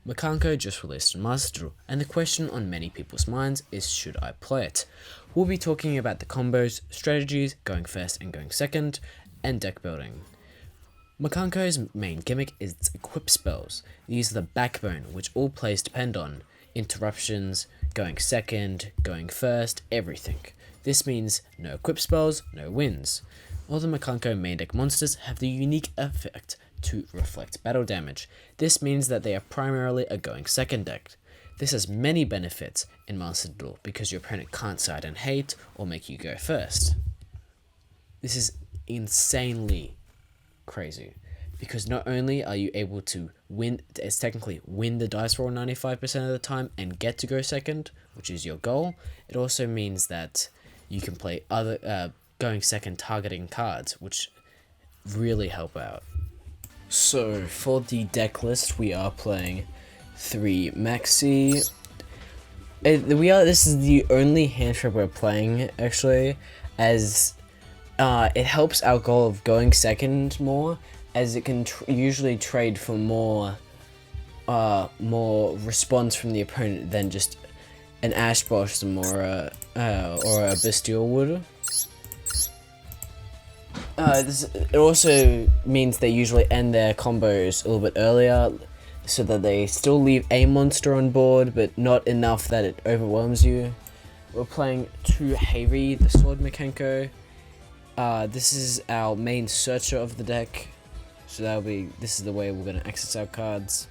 Mikanko just released on Master, and the question on many people's minds is, should I play it? We'll be talking about the combos, strategies, going first and going second, and deck building. Mikanko's main gimmick is its equip spells. These are the backbone which all plays depend on. Interruptions, going second, going first, everything. This means no equip spells, no wins. All the Mikanko main deck monsters have the unique effect to reflect battle damage. This means that they are primarily a going second deck. This has many benefits in Master Duel because your opponent can't side and hate or make you go first. This is insanely crazy because not only are you able to win the dice roll 95% of the time and get to go second, which is your goal, it also means that you can play other going second targeting cards, which really help out. So for the deck list, we are playing 3 Maxi. This is the only hand trap we're playing actually, as it helps our goal of going second more, as it can usually trade for more response from the opponent than just an Ash Blossom or a Bestial would. It also means they usually end their combos a little bit earlier, so that they still leave a monster on board, but not enough that it overwhelms you. We're playing 2 Heavy, the Sword Mikanko. This is our main searcher of the deck, so this is the way we're going to access our cards.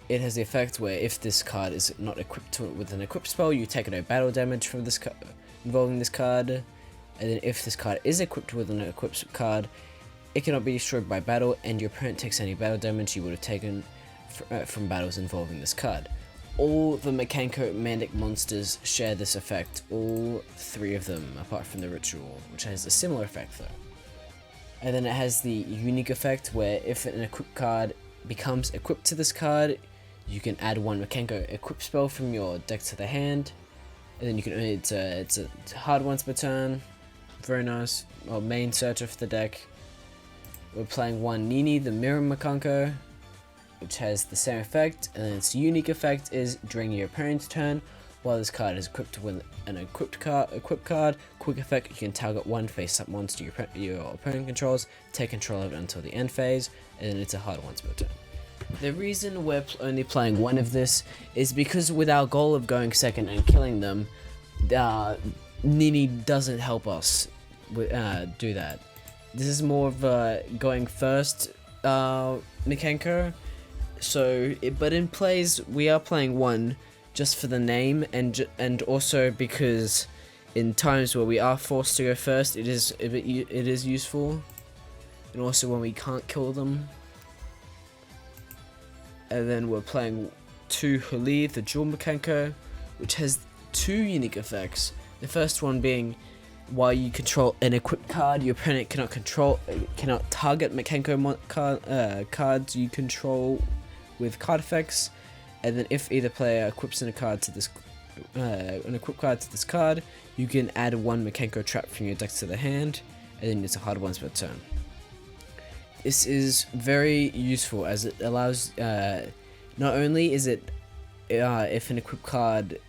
It has the effect where if this card is not equipped with an equip spell, you take no battle damage from this involving this card. And then if this card is equipped with an equipped card, it cannot be destroyed by battle, and your opponent takes any battle damage you would have taken from battles involving this card. All the Mikanko Mandic monsters share this effect, all 3 of them, apart from the Ritual, which has a similar effect though. And then it has the unique effect where if an equipped card becomes equipped to this card, you can add 1 Mikanko equip spell from your deck to the hand, and then you can it's a hard once per turn. Very nice. Well, main searcher for the deck. We're playing 1 Nini, the Mirror Mikanko, which has the same effect, and then its unique effect is during your opponent's turn, while this card is equipped with an equipped card, quick effect, you can target 1 face-up monster your opponent controls, take control of it until the end phase, and then it's a hard once per turn. The reason we're only playing 1 of this is because with our goal of going second and killing them, Nini doesn't help us do that. This is more of a going first Mikanko. But in plays we are playing 1 just for the name, and also because in times where we are forced to go first, it is useful, and also when we can't kill them. And then we're playing 2 Huli, the Jewel Mikanko, which has 2 unique effects. The first one being, while you control an equipped card, your opponent cannot target Mikanko cards you control with card effects. And then if either player equips an equipped card to this card, you can add 1 Mikanko trap from your deck to the hand, and then it's a hard once per turn. This is very useful as it allows, not only is it if an equipped card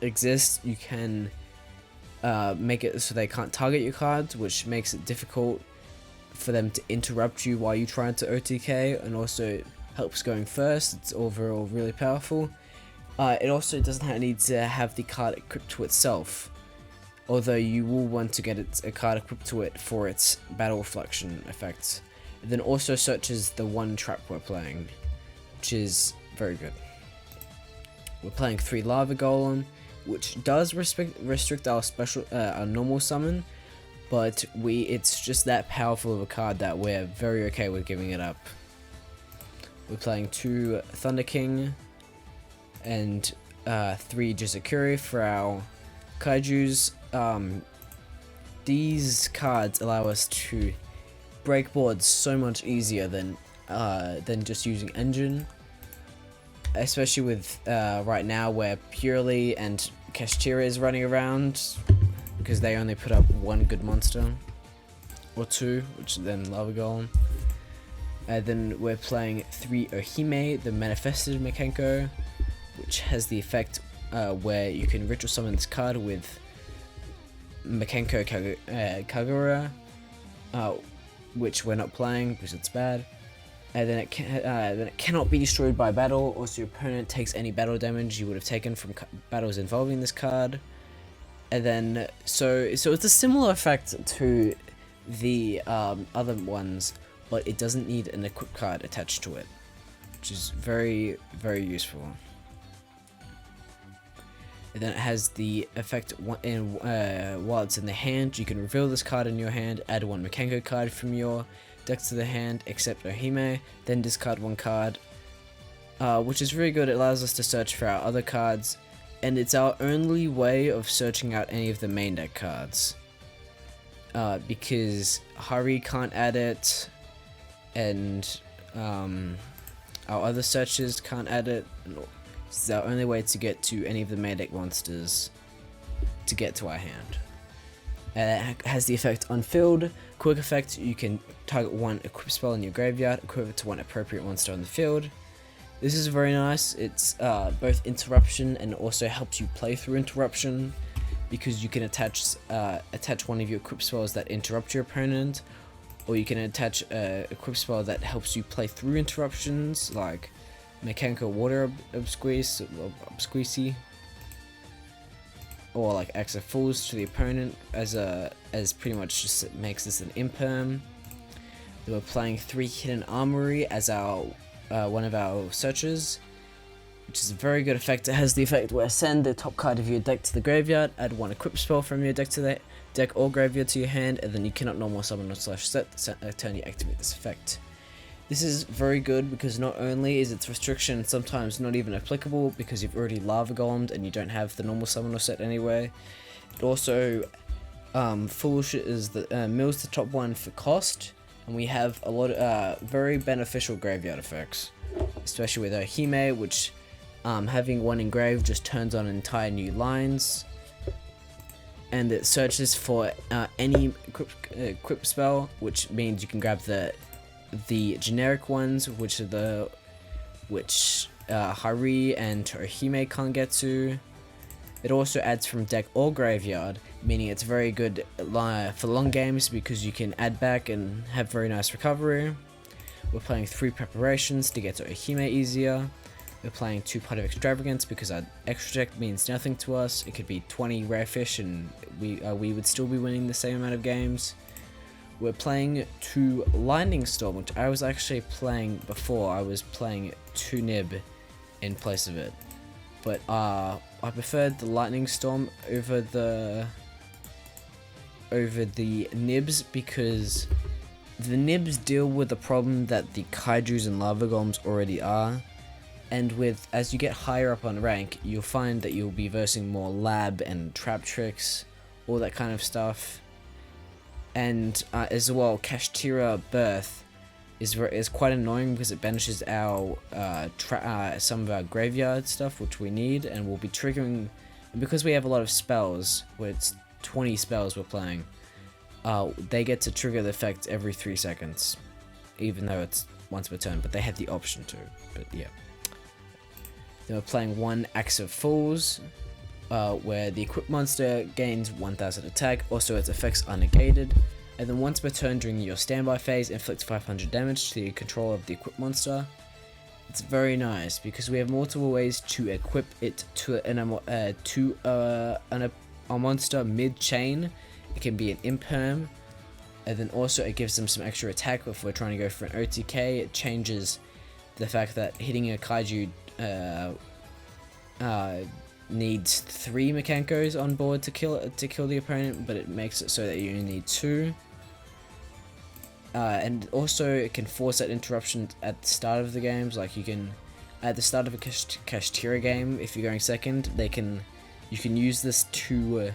exists, you can make it so they can't target your cards, which makes it difficult for them to interrupt you while you try to OTK, and also helps going first. It's overall really powerful. It also doesn't need to have the card equipped to itself, although you will want to get a card equipped to it for its battle reflection effects. And then also searches the 1 trap we're playing, which is very good. We're playing 3 Lava Golem, which does restrict our our normal summon, but it's just that powerful of a card that we're very okay with giving it up. We're playing 2 Thunder King and 3 Jizakuri for our Kaijus. These cards allow us to break boards so much easier than just using engine, especially with right now where Purely and Kashtira is running around because they only put up one good monster or two, which is then Lava Golem. Then we're playing 3 Ohime, the Manifested Mikanko, which has the effect where you can ritual summon this card with Mikanko Kagura, which we're not playing because it's bad. And then it cannot be destroyed by battle, or so your opponent takes any battle damage you would have taken from battles involving this card. And then so it's a similar effect to the other ones, but it doesn't need an equip card attached to it, which is very, very useful. And then it has the effect while it's in the hand, you can reveal this card in your hand, add 1 Mikanko card from your deck to the hand, except Ohime, then discard 1 card, which is really good. It allows us to search for our other cards, and it's our only way of searching out any of the main deck cards, because Hari can't add it, and our other searches can't add it. It's our only way to get to any of the main deck monsters to get to our hand. It has the effect Unfilled. Quick effect, you can target 1 equip spell in your graveyard, equip it to 1 appropriate monster on the field. This is very nice. It's both interruption and also helps you play through interruption, because you can attach one of your equip spells that interrupt your opponent, or you can attach a equip spell that helps you play through interruptions, like Mikanko Water Obsqueacy, or like Axe of Fools to the opponent as pretty much just makes this an imperm. Then we're playing 3 Hidden Armory as our one of our searches, which is a very good effect. It has the effect where send the top card of your deck to the graveyard, add 1 equip spell from your deck to the deck or graveyard to your hand, and then you cannot normal summon or slash set the turn you activate this effect. This is very good because not only is its restriction sometimes not even applicable because you've already Lava Golemed and you don't have the normal summon or set anyway, it also Foolish is the mills the top 1 for cost, and we have a lot of very beneficial graveyard effects, especially with Ohime, which having 1 engraved just turns on entire new lines, and it searches for any equip spell, which means you can grab the generic ones, which are Hari and Ohime can't get to. It also adds from deck or graveyard, meaning it's very good for long games because you can add back and have very nice recovery. We're playing 3 preparations to get to Ohime easier. We're playing 2 Pot of Extravagance because our extra deck means nothing to us. It could be 20 rare fish and we would still be winning the same amount of games. We're playing 2 Lightning Storm, which I was actually playing before. I was playing 2 Nib in place of it, but I preferred the Lightning Storm over the Nibs because the Nibs deal with the problem that the Kaijus and Lava Golems already are, and as you get higher up on rank, you'll find that you'll be versing more Lab and Traptrix, all that kind of stuff. And as well, Kashtira Birth is quite annoying because it banishes our some of our graveyard stuff, which we need, and we'll be triggering. And because we have a lot of spells, where it's 20 spells we're playing, they get to trigger the effect every 3 seconds, even though it's once per turn. But they have the option to. But yeah. Then we're playing 1 Axe of Fools, where the equipped monster gains 1000 attack, also its effects are negated, and then once per turn during your standby phase inflicts 500 damage to the controller of the equipped monster. It's very nice because we have multiple ways to equip it to a monster mid-chain. It can be an imperm, and then also it gives them some extra attack if we're trying to go for an OTK. It changes the fact that hitting a kaiju needs 3 Mikankos on board to kill the opponent, but it makes it so that you only need 2. And also it can force that interruption at the start of the games. Like you can, at the start of a Kashtira game, if you're going second, you can use this to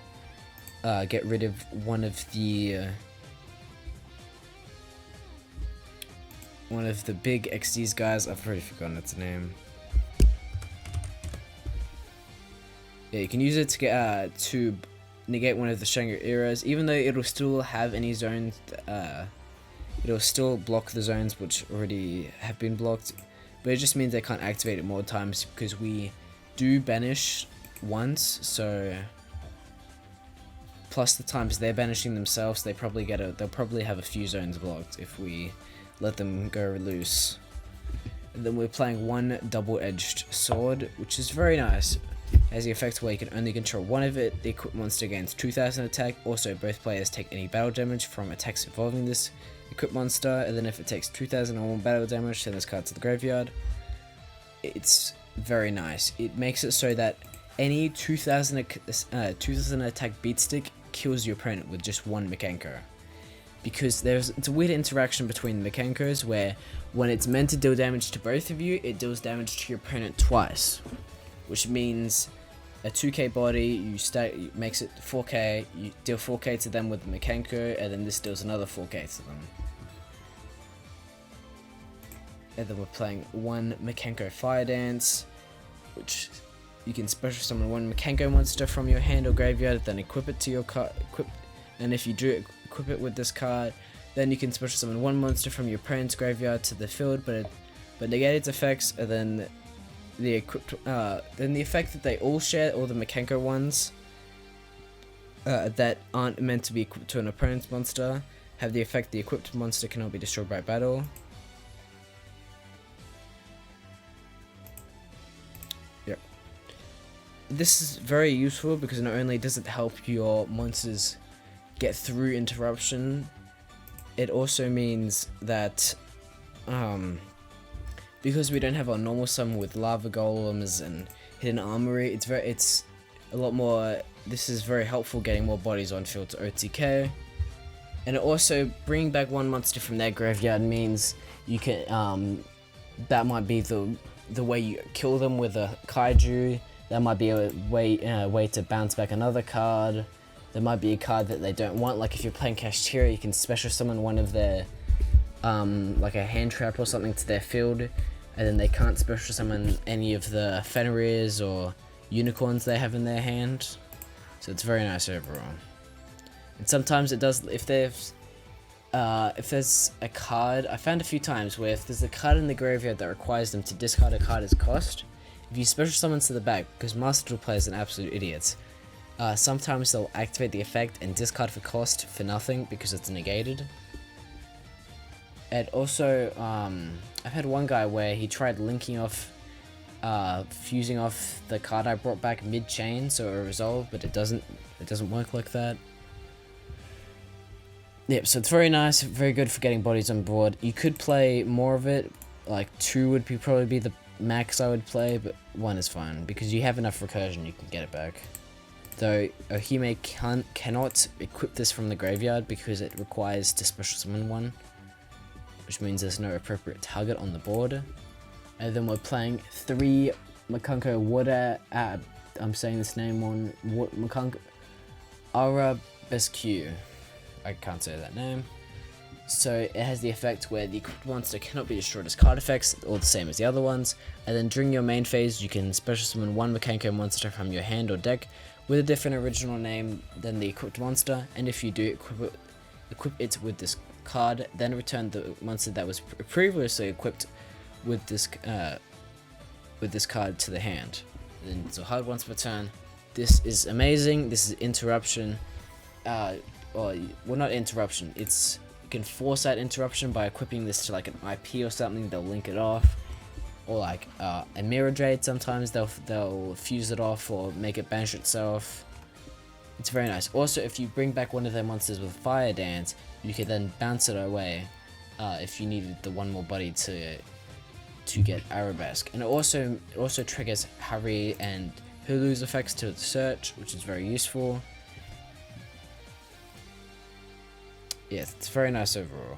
get rid of one of the one of the big XD's guys. I've already forgotten its name. Yeah, you can use it to get to negate one of the Shangri eras, even though it'll still have any zones. It'll still block the zones which already have been blocked, but it just means they can't activate it more times because we do banish once. So plus the times they're banishing themselves, they'll probably have a few zones blocked if we let them go loose. And then we're playing one double-edged sword, which is very nice. Has the effect where you can only control one of it. The equipped monster gains 2000 attack. Also, both players take any battle damage from attacks involving this equipped monster, and then if it takes 2000 or more battle damage, send this card to the graveyard. It's very nice. It makes it so that any 2000 attack beat stick kills your opponent with just one Mikanko. Because it's a weird interaction between the Mikankos where when it's meant to deal damage to both of you, it deals damage to your opponent twice. Which means a 2k body, makes it 4k, you deal 4k to them with the Mikanko, and then this deals another 4k to them. And then we're playing one Mikanko Fire Dance, which you can special summon one Mikanko monster from your hand or graveyard, then equip it to your card. And if you do equip it with this card, then you can special summon one monster from your opponent's graveyard to the field, but negate its effects, and then the effect that they all share, all the Mikanko ones that aren't meant to be equipped to an opponent's monster, have the effect the equipped monster cannot be destroyed by battle. Yep. This is very useful because not only does it help your monsters get through interruption, it also means that because we don't have our normal summon with lava golems and hidden armory, it's a lot more. This is very helpful getting more bodies on field to OTK, and it also bringing back one monster from their graveyard means you can that might be the way you kill them with a kaiju. That might be a way to bounce back another card. There might be a card that they don't want, like if you're playing Kashtira, you can special summon one of their like a hand trap or something to their field, and then they can't special summon any of the Fenrirs or unicorns they have in their hand. So it's very nice overall. And sometimes it does, if there's a card, I found a few times where if there's a card in the graveyard that requires them to discard a card as cost, if you special summon to the back, because Master Duel players are absolute idiots, sometimes they'll activate the effect and discard for cost for nothing because it's negated. And also, I've had one guy where he tried linking off, fusing off the card I brought back mid-chain, so it resolved, but it doesn't work like that. Yep, so it's very nice, very good for getting bodies on board. You could play more of it, like 2 would probably be the max I would play, but 1 is fine, because you have enough recursion, you can get it back. Though Ohime cannot equip this from the graveyard because it requires to special summon one, which means there's no appropriate target on the board. And then we're playing 3 Mikanko Water, I'm saying this name on Mikanko Arabesque. I can't say that name. So it has the effect where the equipped monster cannot be destroyed as card effects, all the same as the other ones. And then during your main phase, you can special summon one Mikanko monster from your hand or deck with a different original name than the equipped monster. And if you do equip it with this card, then return the monster that was previously equipped with this card to the hand. Then it's a hard once per turn. This is amazing. This is interruption. Well, not interruption. You can force that interruption by equipping this to like an IP or something. They'll link it off, or like a mirror jade. Sometimes they'll fuse it off or make it banish itself. It's very nice. Also, if you bring back one of their monsters with Fire Dance, you can then bounce it away if you needed the one more body to get Arabesque. And it also triggers Harry and Hulu's effects to search, which is very useful. Yes, it's very nice overall.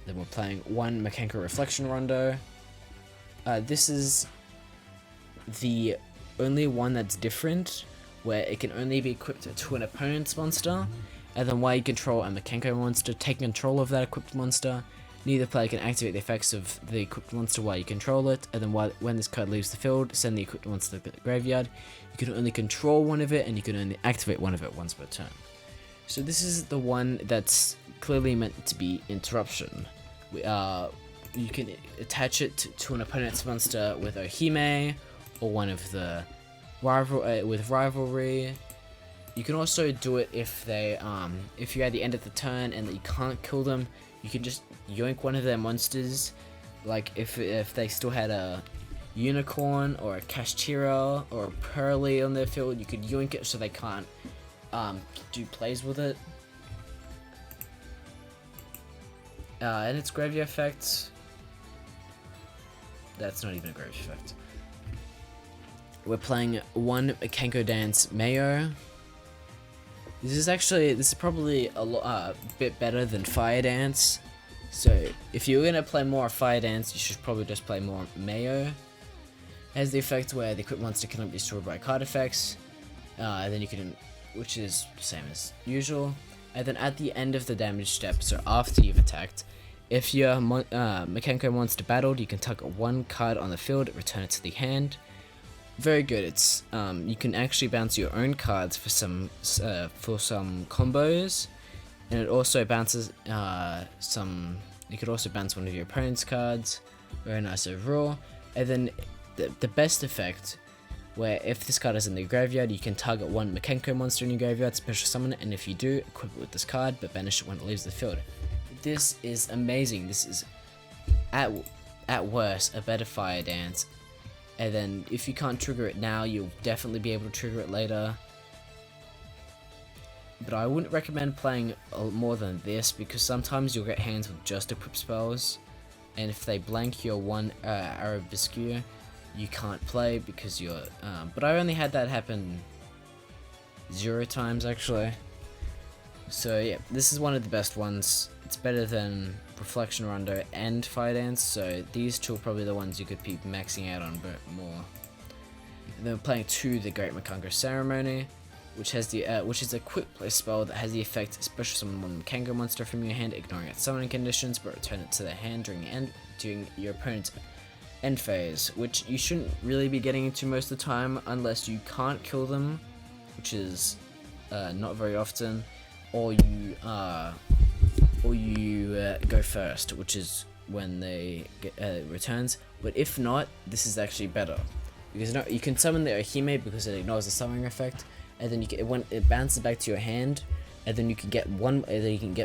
Then we're playing one Mikanko Reflection Rondo. This is the only one that's different, where it can only be equipped to an opponent's monster, And then while you control a Mikanko monster, taking control of that equipped monster, neither player can activate the effects of the equipped monster while you control it, and then when this card leaves the field, send the equipped monster to the graveyard. You can only control one of it, and you can only activate one of it once per turn. So this is the one that's clearly meant to be interruption. You can attach it to an opponent's monster with Ohime, or one of the with rivalry. You can also do it if if you're at the end of the turn and that you can't kill them, you can just yoink one of their monsters. Like if they still had a unicorn or a Kashtira or a Pearly on their field, you could yoink it so they can't do plays with it. And its graveyard effect, that's not even a graveyard effect. We're playing one Mikanko Dance Mayo. This is probably a bit better than Fire Dance. So if you're gonna play more Fire Dance, you should probably just play more Mayo. It has the effect where the equipped monster cannot be destroyed by card effects, and then you can, which is the same as usual. And then at the end of the damage step, so after you've attacked, if your Mikanko monster battled, you can tug one card on the field, return it to the hand. Very good. It's you can actually bounce your own cards for some combos, and it also bounces some. You could also bounce one of your opponent's cards. Very nice overall. And then the best effect, where if this card is in the graveyard, you can target one Mikanko monster in your graveyard, special summon it, and if you do, equip it with this card, but banish it when it leaves the field. This is amazing. This is at worst a better Fire Dance. And then if you can't trigger it now, you'll definitely be able to trigger it later. But I wouldn't recommend playing more than this, because sometimes you'll get hands with just equip spells, and if they blank your one Arabisque, you can't play because you're. But I only had that happen 0 times actually. So yeah, this is one of the best ones. It's better than Reflection Rondo and Fire Dance, so these two are probably the ones you could be maxing out on more. And then we're playing 2, the Great Mikanko Ceremony, which has the which is a quick play spell that has the effect special summon one Mikanko monster from your hand, ignoring its summoning conditions, but return it to their hand during your opponent's end phase, which you shouldn't really be getting into most of the time unless you can't kill them, which is not very often, or you go first, which is when they get returns. But if not, this is actually better, because you can summon the Ohime because it ignores the summoning effect, and then it bounces back to your hand, and then you can get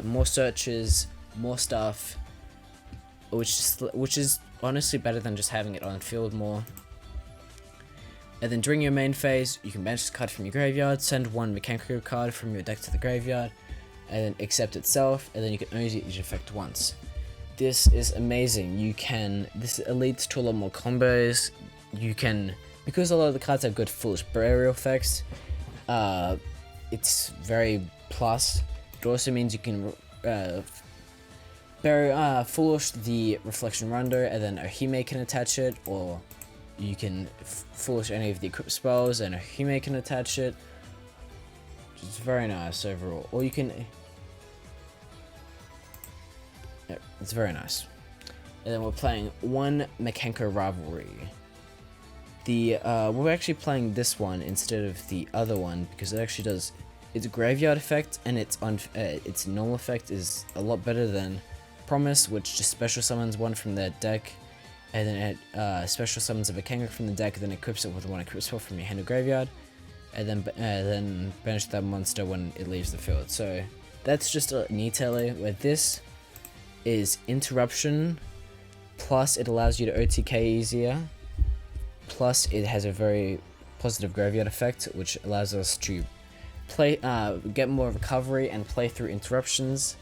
more searches, more stuff, which is honestly better than just having it on field more. And then during your main phase, you can banish this card from your graveyard, send one Mikanko card from your deck to the graveyard, and then accept itself, and then you can only use each effect once. This is amazing. This leads to a lot more combos. Because a lot of the cards have good foolish burial effects, it's very plus. It also means you can foolish the Reflection Rondo, and then Ohime can attach it, or you can foolish any of the equipped spells and Ohime can attach it. It's very nice overall. Or you can. Yeah, it's very nice. And then we're playing one Mikanko Rivalry. We're actually playing this one instead of the other one because it actually does its graveyard effect, and its normal effect is a lot better than Promise, which just special summons one from their deck, and then it special summons a Mikanko from the deck, then equips it with one equip spell from your hand or graveyard, and then banish that monster when it leaves the field. So that's just a Nitele, where this is interruption, plus it allows you to OTK easier, plus it has a very positive graveyard effect, which allows us to play, get more recovery and play through interruptions.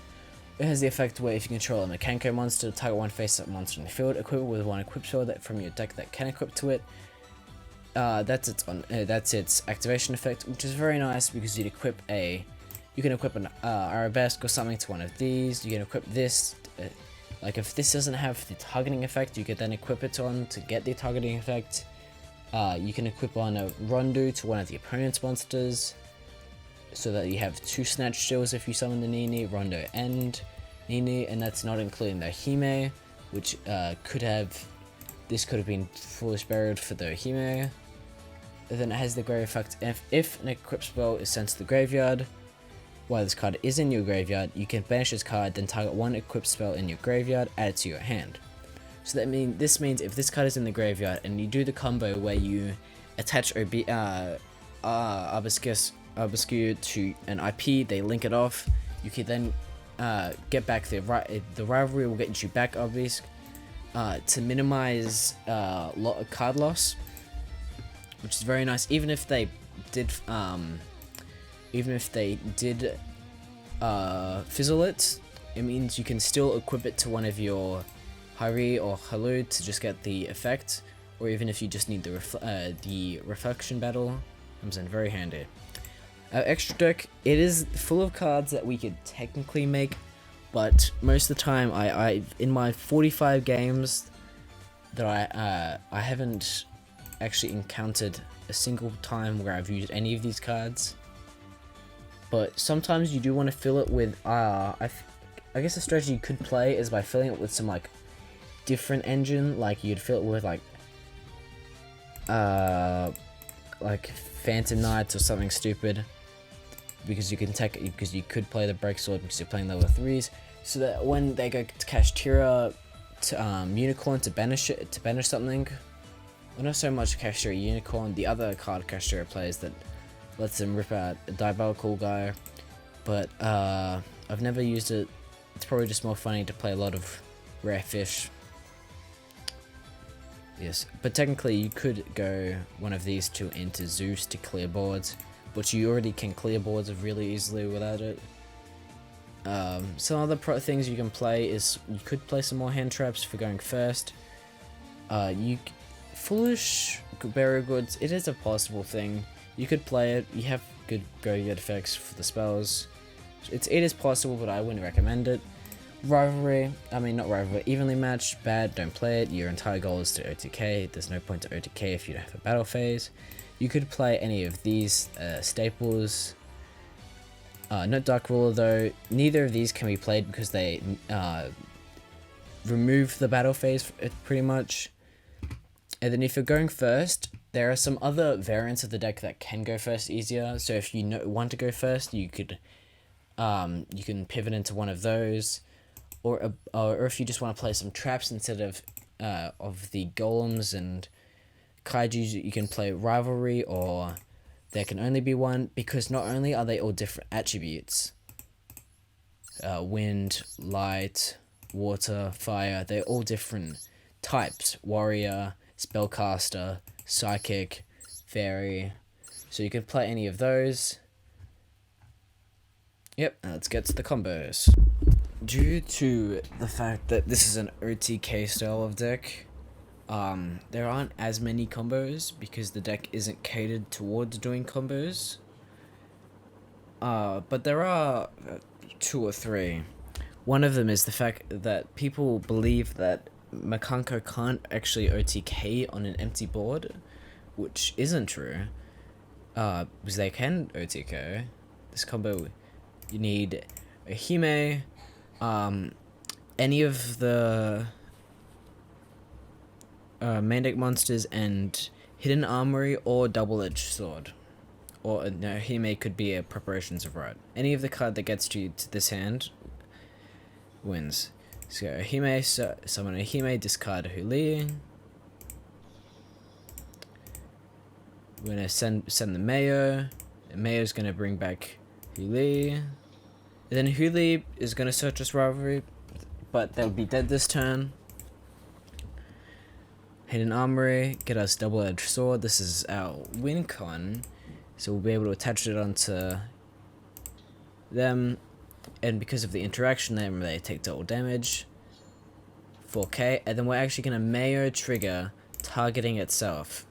It has the effect where if you control a Mikanko monster, target one face-up monster in the field, equip it with one equip spell from your deck that can equip to it. That's its activation effect, which is very nice because you can equip an Arabesque or something to one of these. You can equip this. Like if this doesn't have the targeting effect, you could then equip it on to get the targeting effect. You can equip on a Rondu to one of the opponent's monsters. so that you have 2 Snatch Steals if you summon the Nini, Rondo, and Nini, and that's not including the Hime, which this could have been Foolish Burial for the Hime. And then it has the grave effect. If an equip spell is sent to the graveyard while this card is in your graveyard, you can banish this card, then target 1 equip spell in your graveyard, add it to your hand. So this means if this card is in the graveyard and you do the combo where you attach Obscure to an IP, they link it off, you can then get back the rivalry will get you back Obelisk to minimize card loss, which is very nice. Even if they did fizzle it, it means you can still equip it to one of your Hari or Halu to just get the effect, or even if you just need the reflection battle, comes in very handy. Our extra deck, it is full of cards that we could technically make, but most of the time, I in my 45 games that I haven't actually encountered a single time where I've used any of these cards. But sometimes you do want to fill it with I guess the strategy you could play is by filling it with some like different engine, like you'd fill it with like Phantom Knights or something stupid, because you could play the Break Sword because you're playing level 3s, so that when they go to Kashtira to Unicorn to banish something, well, not so much Kashtira Unicorn, the other card Kashtira plays that lets them rip out a Diabolical guy, but I've never used it. It's probably just more funny to play a lot of rare fish. Yes, but technically you could go one of these two into Zeus to clear boards, but you already can clear boards really easily without it. Some other things you can play is you could play some more hand traps for going first. Foolish Burial Goods, it is a possible thing. You could play it. You have good effects for the spells. It is possible, but I wouldn't recommend it. Evenly matched, bad, don't play it. Your entire goal is to OTK. There's no point to OTK if you don't have a battle phase. You could play any of these staples. Not Dark Ruler though. Neither of these can be played because they remove the battle phase pretty much. And then if you're going first, there are some other variants of the deck that can go first easier. So if you want to go first, you can pivot into one of those. Or if you just want to play some traps instead of the golems and kaijus, you can play Rivalry, or there can only be one, because not only are they all different attributes, wind, light, water, fire, they're all different types, warrior, spellcaster, psychic, fairy, so you can play any of those. Yep, let's get to the combos. Due to the fact that this is an OTK style of deck, there aren't as many combos because the deck isn't catered towards doing combos. But there are 2 or 3. One of them is the fact that people believe that Mikanko can't actually OTK on an empty board, which isn't true. Because they can OTK. This combo, you need a Hime, any of the main deck monsters, and Hidden Armory or Double-Edged Sword. Or no, Hime could be a Preparations of Right. Any of the card that gets you to this hand wins. So Hime, summon a Hime, discard a Huli. We're gonna send the Mayo. The Mayo's gonna bring back Huli. And then Huli is gonna search us Rivalry, but they'll be dead this turn. Hidden Armory, get us Double-Edged Sword. This is our win con, so we'll be able to attach it onto them, and because of the interaction, they take double damage. 4k, and then we're actually gonna Mayo trigger targeting itself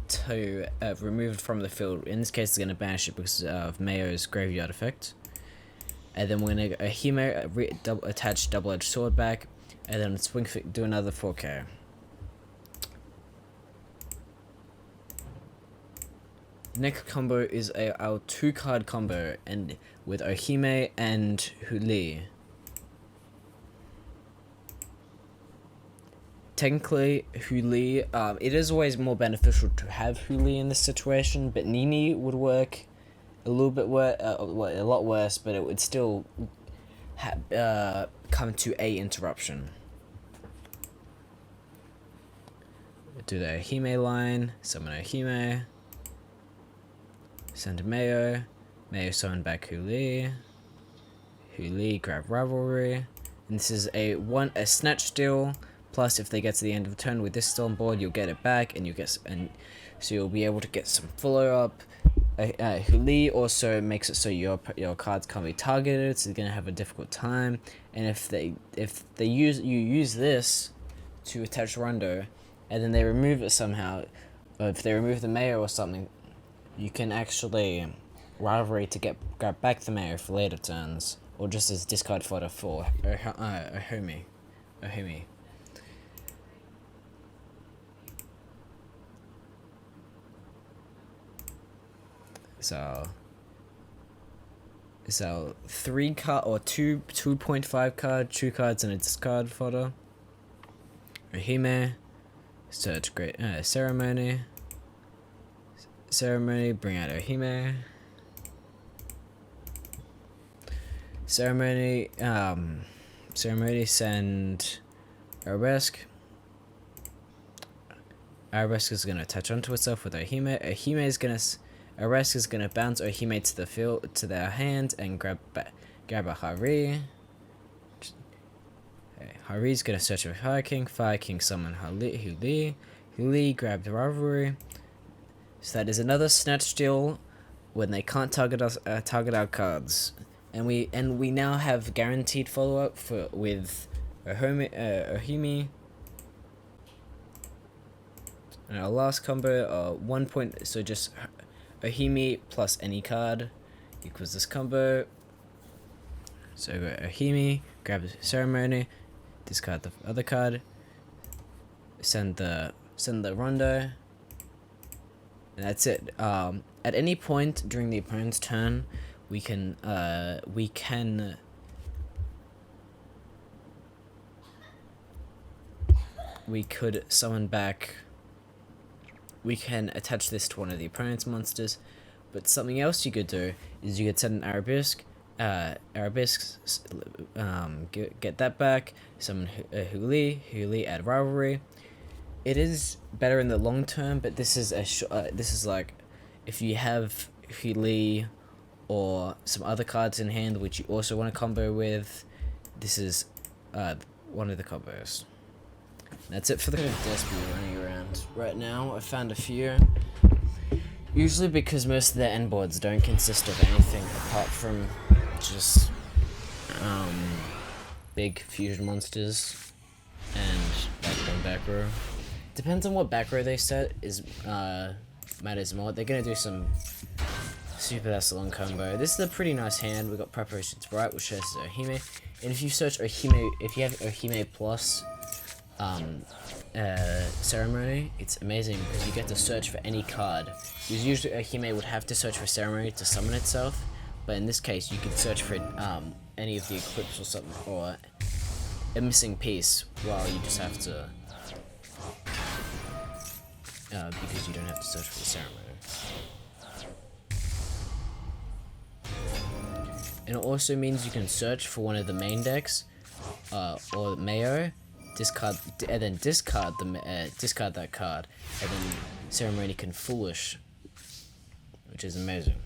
to remove it from the field. In this case, it's gonna banish it because of Mayo's graveyard effect. And then we're gonna go Hime, attach Double-Edged Sword back, and then do another 4k. The next combo is our 2-card combo, and with Ohime and Huli. Technically, Huli, it is always more beneficial to have Huli in this situation, but Nini would work a little bit a lot worse, but it would still come to a interruption. Do the Ohime line, summon Ohime, send Mayo, Mayo summon back Huli, Huli grab Rivalry, and this is a snatch steal. Plus, if they get to the end of the turn with this still on board, you'll get it back, and so you'll be able to get some follow up. Huli also makes it so your cards can't be targeted, so they're gonna have a difficult time. And if you use this to attach Rondo, and then they remove it somehow, or if they remove the Mayo or something, you can actually Rivalry to grab back the Mayo for later turns, or just as discard fodder for Ohime. So 3 card or 2.5 card, 2 cards and a discard fodder. Ohime, search great ceremony. Ceremony, bring out Ohime. Ceremony, send Arabesque. Arabesque is gonna attach onto itself with Ohime. Arabesque is gonna bounce Ohime to the field, to their hand, and grab a Hari. Hari's gonna search for Fire King summon Huli. Huli grab the Rivalry. So that is another snatch steal when they can't target our cards, and we now have guaranteed follow up with Ohime. And our last combo, 1 point. So just Ohime plus any card equals this combo. So go Ohime, grab the ceremony, discard the other card, send the Rondo, and that's it. At any point during the opponent's turn, we could summon back. We can attach this to one of the opponent's monsters, but something else you could do is you could send an Arabesque, get that back, summon Huli, add Rivalry. It is better in the long term, but this is like if you have Huli or some other cards in hand which you also want to combo with, this is one of the combos. That's it for the Despia running around right now. I found a few. Usually because most of their end boards don't consist of anything apart from just big fusion monsters and back row. Depends on what back row they set matters more. They're gonna do some Super Echelon combo. This is a pretty nice hand. We got Preparations Bright, which has Ohime, and if you search Ohime, if you have Ohime plus ceremony, it's amazing because you get to search for any card. Because usually Ohime would have to search for ceremony to summon itself, but in this case you can search for any of the equips or something, or a missing piece, while you just have to because you don't have to search for the ceremony. And it also means you can search for one of the main decks or Mayo, discard that card, and then ceremony can Foolish, which is amazing.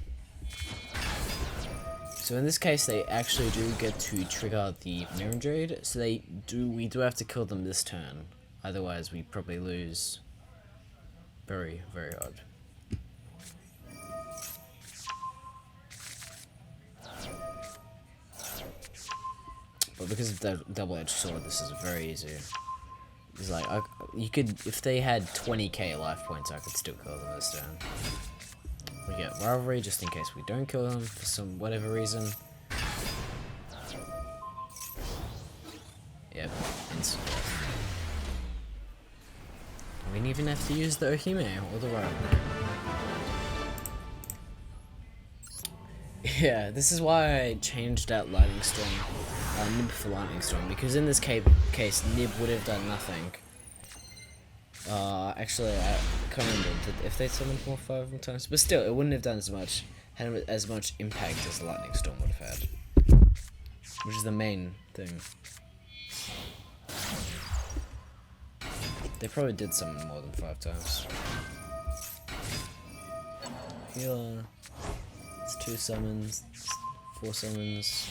So in this case, they actually do get to trigger the Mirror Jade, so we do have to kill them this turn, otherwise we probably lose. Very, very odd. But because of the double-edged sword, this is very easy. It's like, you could, if they had 20k life points, I could still kill them this turn. We get Rivalry just in case we don't kill them for some whatever reason. Yep, instant death. We didn't even have to use the Ohime or the Rivalry. Yeah, this is why I changed out Lightning Storm, Nib for Lightning Storm, because in this case, Nib would have done nothing. Actually, I can't remember if they summoned more 5 more times, but still, it wouldn't have done had as much impact as Lightning Storm would have had, which is the main thing. They probably did summon more than 5 times. Healer. It's 2 summons, 4 summons.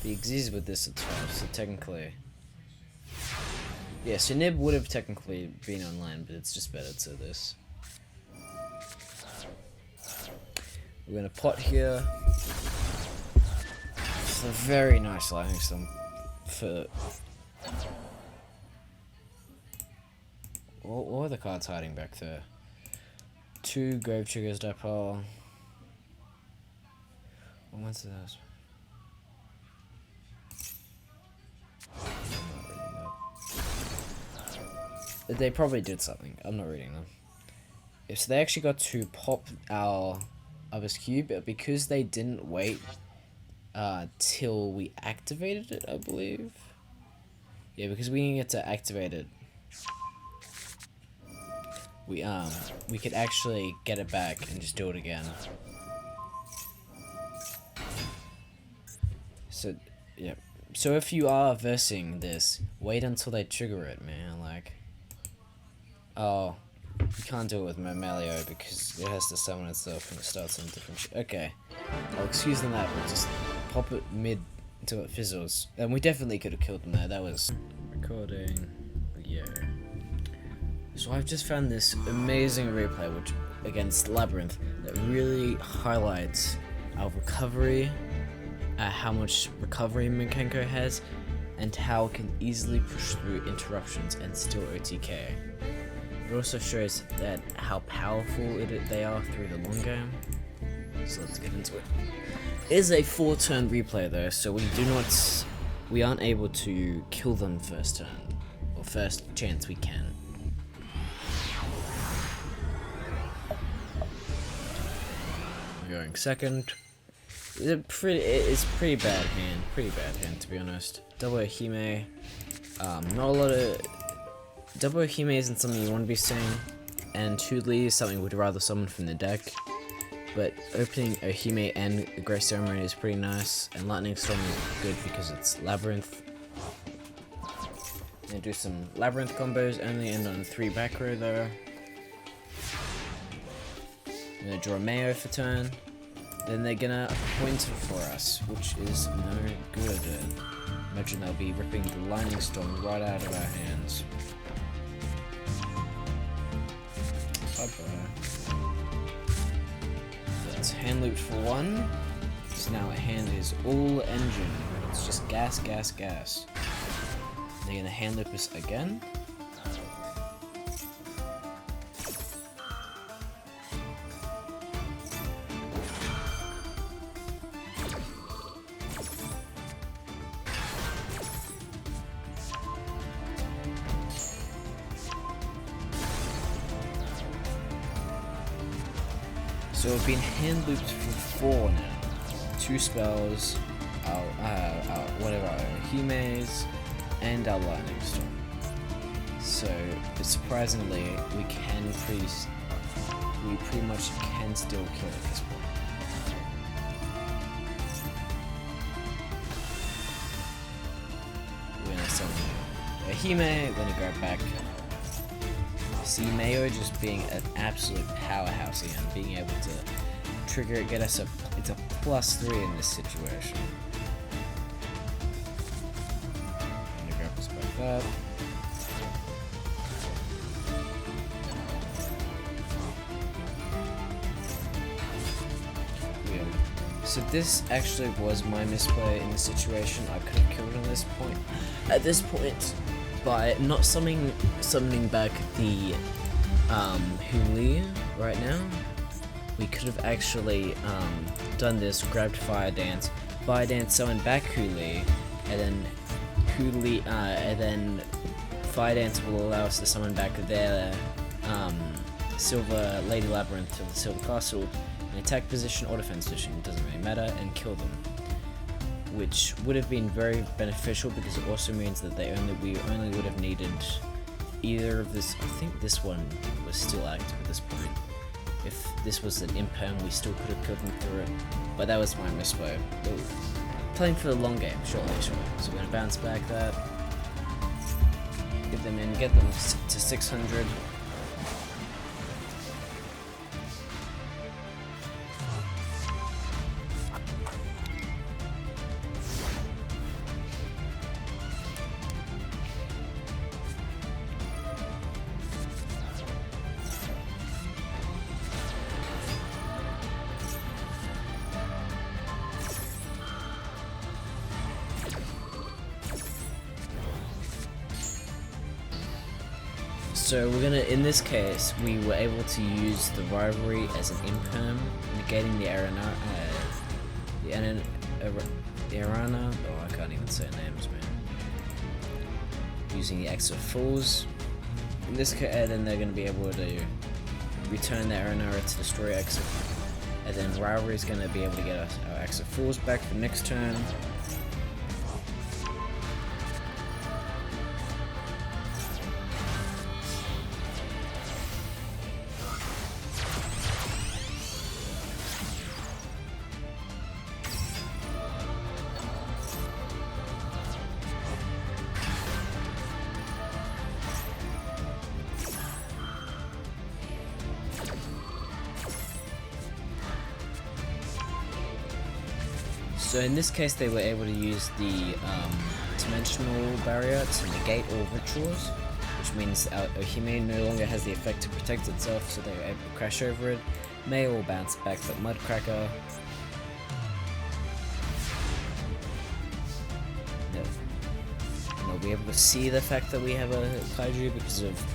The Xyz with this at 12, so technically. Yeah, so Nib would have technically been online, but it's just better to this. We're gonna pot here. It's a very nice Lightning Storm for. What are the cards hiding back there? 2 Grave Triggers die pile. What's this? They probably did something. I'm not reading them. If so, they actually got to pop our Obelisk Cube, but because they didn't wait till we activated it, I believe. Yeah, because we didn't get to activate it. We could actually get it back and just do it again. So, yeah. So if you are versing this, wait until they trigger it, man. Like, oh, you can't do it with Mamalio because it has to summon itself and it starts on different shit. Okay, I'll excuse them that, but just pop it mid until it fizzles. And we definitely could have killed them there. That was recording. Yeah. So I've just found this amazing replay, which against Labyrinth, that really highlights our recovery. How much recovery Mikanko has, and how it can easily push through interruptions and still OTK. It also shows that how powerful they are through the long game. So let's get into it. It is a 4-turn replay though, so we aren't able to kill them first turn, or first chance we can. We're going second. It's pretty bad hand to be honest. Double Ohime, not a lot of double Ohime isn't something you want to be seeing, and Hudley is something we'd rather summon from the deck. But opening Ohime and Great Ceremony is pretty nice, and Lightning Storm is good because it's Labyrinth. And do some Labyrinth combos, only end on 3 back row though. I'm gonna draw Mayo for turn. Then they're gonna point for us, which is no good. Imagine they'll be ripping the Lightning Storm right out of our hands. Bye-bye. That's hand looped for 1. So now our hand is all engine. It's just gas, gas, gas. They're gonna hand loop us again. So we've been hand looped for 4 now. 2 spells, our Ohimes, and our Lightning Storm. So surprisingly, we pretty much can still kill at this point. We're gonna summon Ohime, we're gonna grab back. See Mayo just being an absolute powerhouse here and being able to trigger it, get us it's a +3 in this situation. I'm gonna grab us back up. Yeah. So this actually was my misplay in the situation. I could have killed him at this point. By not summoning back the Huli right now, we could have actually done this, grabbed Fire Dance, summoned back Huli, and then Fire Dance will allow us to summon back their Silver Lady Labyrinth to the Silver Castle, an attack position or defense position, it doesn't really matter, and kill them. Which would have been very beneficial because it also means that we only would have needed either of this. I think this one was still active at this point. If this was an imperm, we still could have killed them through it, but that was my misplay. Playing for the long game, surely. So we're gonna bounce back that, get them in, get them to 600. So we're gonna, in this case, we were able to use the rivalry as an imperm, negating the Arana, oh I can't even say names, man. Using the X of Fools. In this case, then they're gonna be able to return the Arana to destroy X of, and then rivalry is gonna be able to get our X of Fools back for next turn. So in this case they were able to use the dimensional barrier to negate all rituals, which means our Ohime no longer has the effect to protect itself, so they were able to crash over it. May will bounce back, but Mudcracker, they'll be able to see the fact that we have a Kaiju because of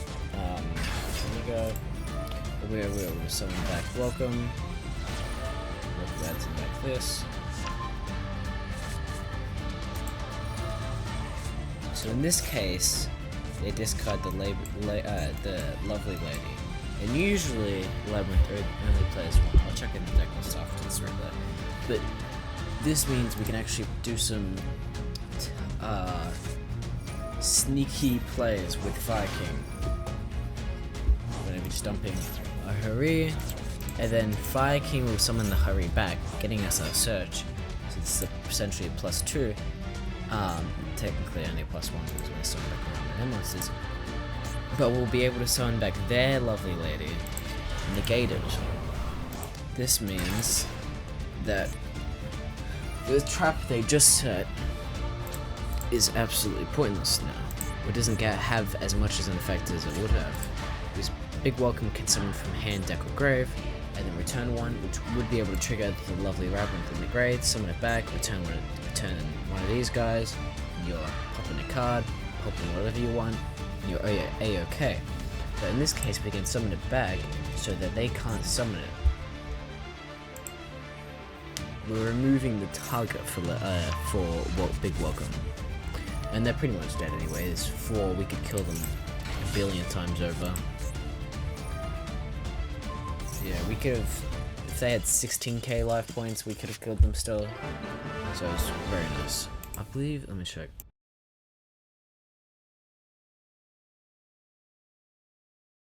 we're able to summon back Welcome. We'll add some back this. So in this case, they discard the Lovely Lady, and usually Labyrinth only plays one. I'll check in the deck list after this right there. But this means we can actually do some sneaky plays with Fire King. We're gonna be just dumping a Hurry, and then Fire King will summon the Hurry back, getting us our search. So this is essentially a +2. Technically only a +1 because we're summon back around their monsters. But we'll be able to summon back their Lovely Lady, negated. This means that the trap they just set is absolutely pointless now. It doesn't have as much as an effect as it would have. Because Big Welcome can summon from hand, deck, or grave, and then return one, which would be able to trigger the Lovely Labyrinth in the grave, summon it back, return one of these guys, and you're popping a card, popping whatever you want, and you're A-OK. But in this case, we can summon it back so that they can't summon it. We're removing the target for Big Welcome. And they're pretty much dead anyway. There's 4, we could kill them a billion times over. Yeah, we could have, if they had 16k life points, we could have killed them still. So it's very nice. I believe, let me check.